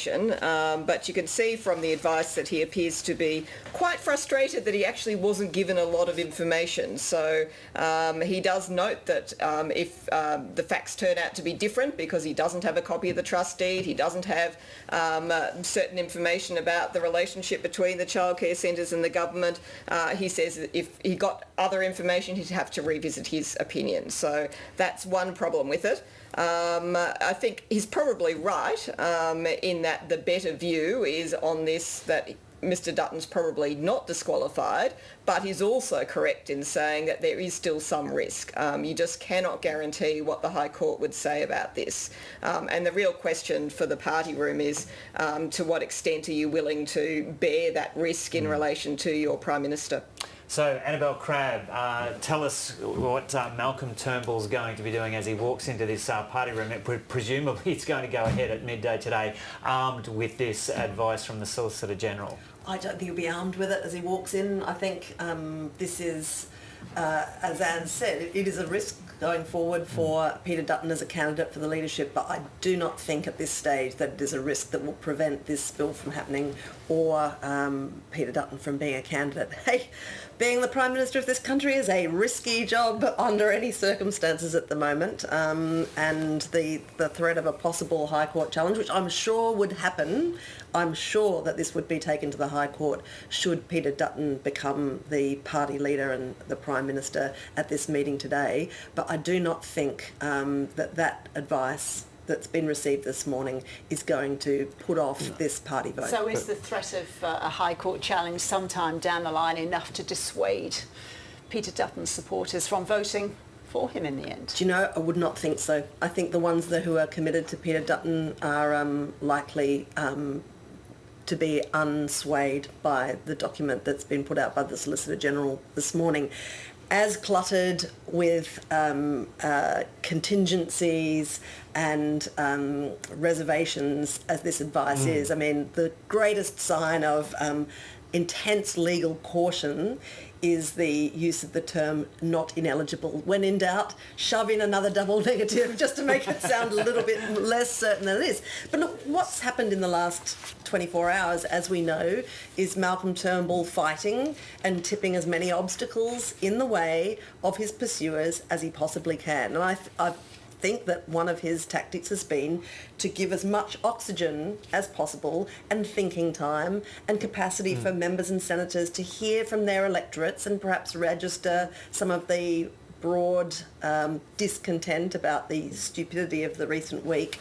information, but you can see from the advice that he appears to be quite frustrated that he actually wasn't given a lot of information. So he does note that if the facts turn out to be different, because he doesn't have a copy of the trust deed, he doesn't have certain information about the relationship between the childcare centres and the government, he says that if he got other information, he'd have to revisit his opinion. So that's one problem with it. I think he's probably right in that the better view is on this, that Mr Dutton's probably not disqualified, but he's also correct in saying that there is still some risk. You just cannot guarantee what the High Court would say about this. And the real question for the party room is to what extent are you willing to bear that risk in relation to your Prime Minister? So, Annabelle Crabb, tell us what Malcolm Turnbull's going to be doing as he walks into this party room. Presumably it's going to go ahead at midday today, armed with this advice from the Solicitor-General. I don't think he'll be armed with it as he walks in. I think this is, as Anne said, it is a risk going forward for Peter Dutton as a candidate for the leadership, but I do not think at this stage that it is a risk that will prevent this bill from happening or Peter Dutton from being a candidate. Hey, being the Prime Minister of this country is a risky job under any circumstances at the moment, and the threat of a possible High Court challenge, which I'm sure would happen, I'm sure that this would be taken to the High Court should Peter Dutton become the party leader and the Prime Minister at this meeting today. But I do not think that advice that's been received this morning is going to put off this party vote. So is the threat of a High Court challenge sometime down the line enough to dissuade Peter Dutton's supporters from voting for him in the end? Do you know, I would not think so. I think the ones who are committed to Peter Dutton are likely to be unswayed by the document that's been put out by the Solicitor-General this morning. As cluttered with contingencies and reservations as this advice is, I mean, the greatest sign of intense legal caution is the use of the term not ineligible. When in doubt, shove in another double negative just to make it sound a little bit less certain than it is. But look, what's happened in the last 24 hours, as we know, is Malcolm Turnbull fighting and tipping as many obstacles in the way of his pursuers as he possibly can. And I think that one of his tactics has been to give as much oxygen as possible and thinking time and capacity for members and senators to hear from their electorates and perhaps register some of the broad discontent about the stupidity of the recent week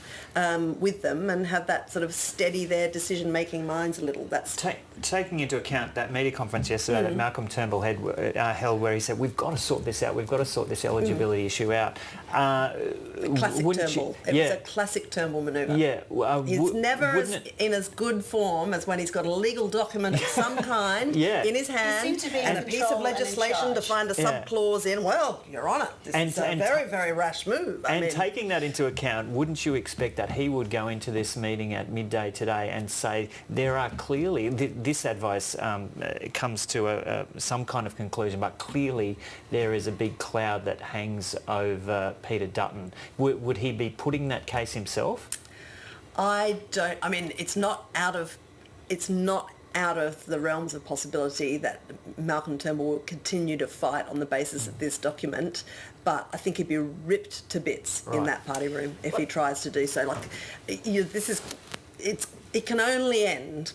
with them and have that sort of steady their decision-making minds a little. That's taking into account that media conference yesterday that Malcolm Turnbull held where he said, we've got to sort this out, we've got to sort this eligibility issue out. Classic Turnbull. It was a classic Turnbull manoeuvre. Yeah. It's never in as good form as when he's got a legal document of some kind in his hand and a piece of legislation to find a subclause in. Well, Your Honour, this is a very, very rash move. I mean, taking that into account, wouldn't you expect that he would go into this meeting at midday today and say there are clearly, this advice comes to some kind of conclusion, but clearly there is a big cloud that hangs over Peter Dutton. Would he be putting that case himself? I mean, it's not out of the realms of possibility that Malcolm Turnbull will continue to fight on the basis of this document, but I think he'd be ripped to bits in that party room if he tries to do so. Like, it can only end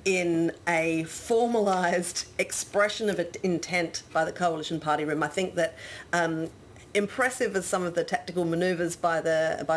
in a formalised expression of intent by the coalition party room. I think that impressive as some of the tactical manoeuvres by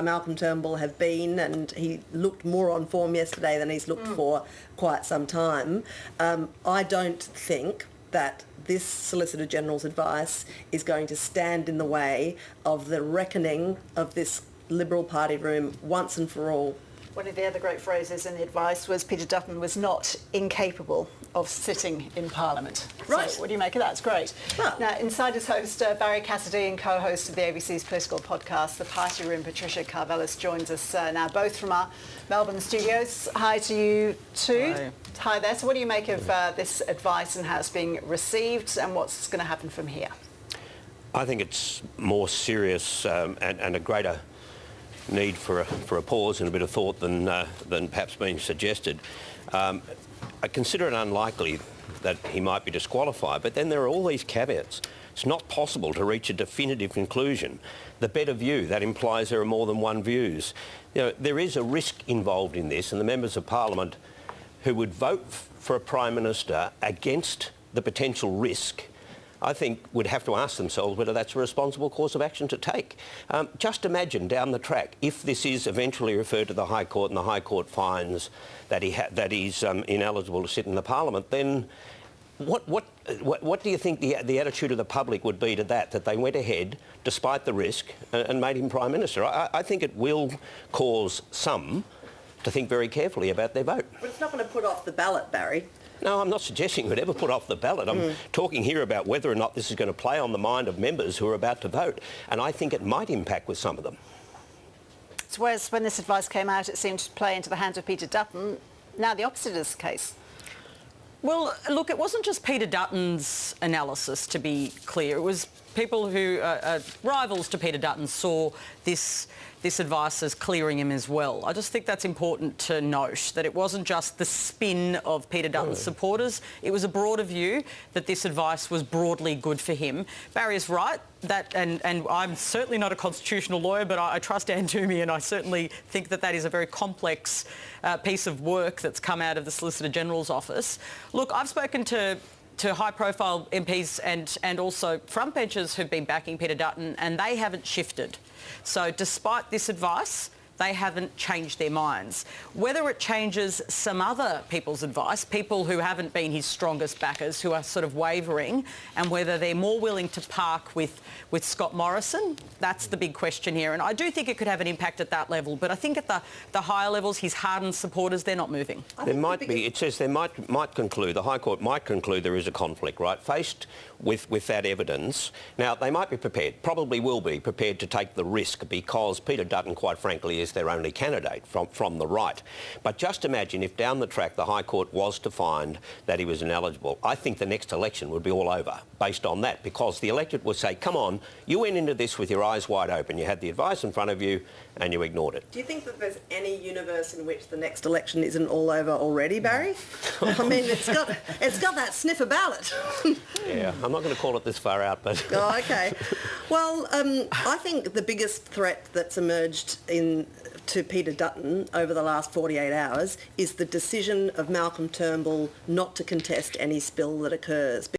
Malcolm Turnbull have been, and he looked more on form yesterday than he's looked for quite some time, I don't think that this Solicitor-General's advice is going to stand in the way of the reckoning of this Liberal Party room once and for all. One of the other great phrases in the advice was Peter Dutton was not incapable of sitting in Parliament. Right. So what do you make of that? It's great. Well, now, Insiders host Barry Cassidy and co-host of the ABC's political podcast, The Party Room, Patricia Karvelis, joins us now, both from our Melbourne studios. Hi to you too. Hi. Hi there. So what do you make of this advice and how it's being received and what's going to happen from here? I think it's more serious and a greater need for a pause and a bit of thought than perhaps being suggested. I consider it unlikely that he might be disqualified, but then there are all these caveats. It's not possible to reach a definitive conclusion. The better view, that implies there are more than one views. You know, there is a risk involved in this, and the members of Parliament who would vote for a Prime Minister against the potential risk, I think, would have to ask themselves whether that's a responsible course of action to take. Just imagine down the track, if this is eventually referred to the High Court and the High Court finds that he's ineligible to sit in the Parliament, then what do you think the attitude of the public would be to that they went ahead, despite the risk, and made him Prime Minister? I think it will cause some to think very carefully about their vote. But it's not going to put off the ballot, Barry. No, I'm not suggesting it would ever put off the ballot. I'm talking here about whether or not this is going to play on the mind of members who are about to vote, and I think it might impact with some of them. So whereas when this advice came out, it seemed to play into the hands of Peter Dutton. Now the opposite is the case. Well, look, it wasn't just Peter Dutton's analysis, to be clear. It was people who rivals to Peter Dutton saw this advice as clearing him as well. I just think that's important to note, that it wasn't just the spin of Peter Dutton's supporters. It was a broader view that this advice was broadly good for him. Barry is right, that, and I'm certainly not a constitutional lawyer, but I trust Anne Twomey, and I certainly think that is a very complex piece of work that's come out of the Solicitor-General's office. Look, I've spoken to high-profile MPs and also frontbenchers who've been backing Peter Dutton, and they haven't shifted. So despite this advice, they haven't changed their minds. Whether it changes some other people's advice, people who haven't been his strongest backers, who are sort of wavering, and whether they're more willing to park with Scott Morrison, that's the big question here. And I do think it could have an impact at that level, but I think at the higher levels, his hardened supporters, they're not moving. There might be, it says there might conclude, the High Court might conclude there is a conflict, right? Faced with that evidence, now they might be prepared, probably will be prepared to take the risk, because Peter Dutton, quite frankly, is their only candidate from the right. But just imagine if down the track the High Court was to find that he was ineligible. I think the next election would be all over based on that, because the electorate would say, come on, you went into this with your eyes wide open. You had the advice in front of you and you ignored it. Do you think that there's any universe in which the next election isn't all over already, Barry? I mean, it's got that sniff about it. Yeah, I'm not going to call it this far out, but... Oh, OK. Well, I think the biggest threat that's emerged to Peter Dutton over the last 48 hours is the decision of Malcolm Turnbull not to contest any spill that occurs.